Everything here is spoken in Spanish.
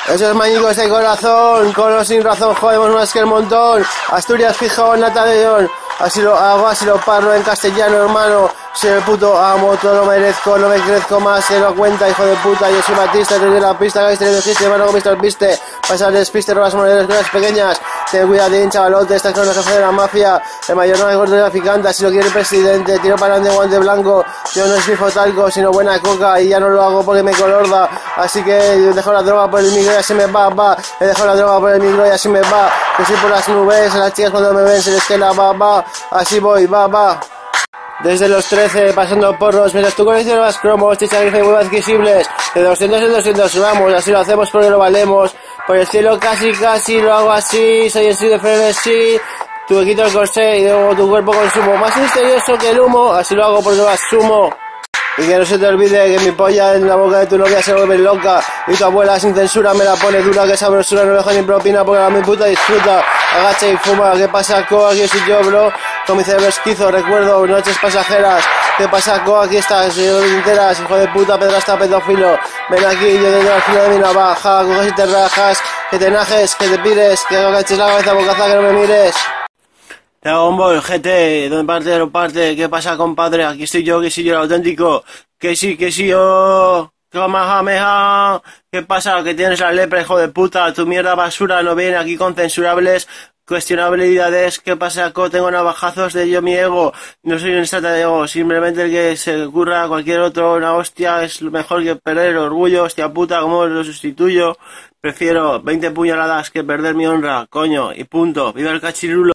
Esos mañicos de corazón, con o sin razón, jodemos más que el montón. Asturias, Gijón, Nata de León. Así lo hago, así lo parlo en castellano, hermano. Soy el puto amo, todo lo merezco, no me crezco más, se lo cuenta, hijo de puta. Yo soy Batista, desde la pista, que este existe, hermano, con Mr. Piste. Pasa el despiste, robas monedas, cosas pequeñas. Ten cuidadín, chavalote, estás con el jefe de la mafia. El mayor no es gordo de traficante, si lo quiere el presidente. Tiro para adelante, guante blanco. Yo no soy fotalco, sino buena coca. Y ya no lo hago porque me colorda. Así que dejo la droga por el micro y así me va. He dejado la droga por el micro y así me va. Que soy por las nubes, a las chicas cuando me ven se les queda va. Así voy, va. Desde los 13, pasando porros, mientras tú coleccionas cromos, chicha grife muy adquisibles, de 200 en 200 gramos, así lo hacemos porque lo valemos, por el cielo casi, lo hago así, soy en sí de frenesí, tú me quito el corsé y luego tu cuerpo consumo, más misterioso que el humo, así lo hago porque lo asumo. Y que no se te olvide que mi polla en la boca de tu novia se vuelve loca y tu abuela sin censura me la pone dura, que sabrosura no dejo ni propina porque la mi puta disfruta. Agacha y fuma, ¿qué pasa, co? Aquí soy yo, bro, con mi cerebro esquizo, recuerdo noches pasajeras. ¿Qué pasa, co? Aquí estás, enteras, hijo de puta, pedrasta, pedófilo. Ven aquí, yo desde el filo de mi navaja, coges y te rajas, que te najes, que te pires, que agaches la cabeza, bocaza, que no me mires. Dragon Ball GT, donde parte de lo parte, ¿qué pasa, compadre? Aquí estoy yo, que soy yo el auténtico, que sí, yo, Kamehameha, ¿qué pasa? Que tienes la lepra, hijo de puta, tu mierda basura no viene aquí con censurables cuestionabilidades, ¿qué pasa? Tengo navajazos de yo mi ego, no soy un estrata de ego, simplemente el que se ocurra a cualquier otro, una hostia es mejor que perder el orgullo, hostia puta, ¿cómo lo sustituyo? Prefiero 20 puñaladas que perder mi honra, coño, y punto, viva el cachirulo.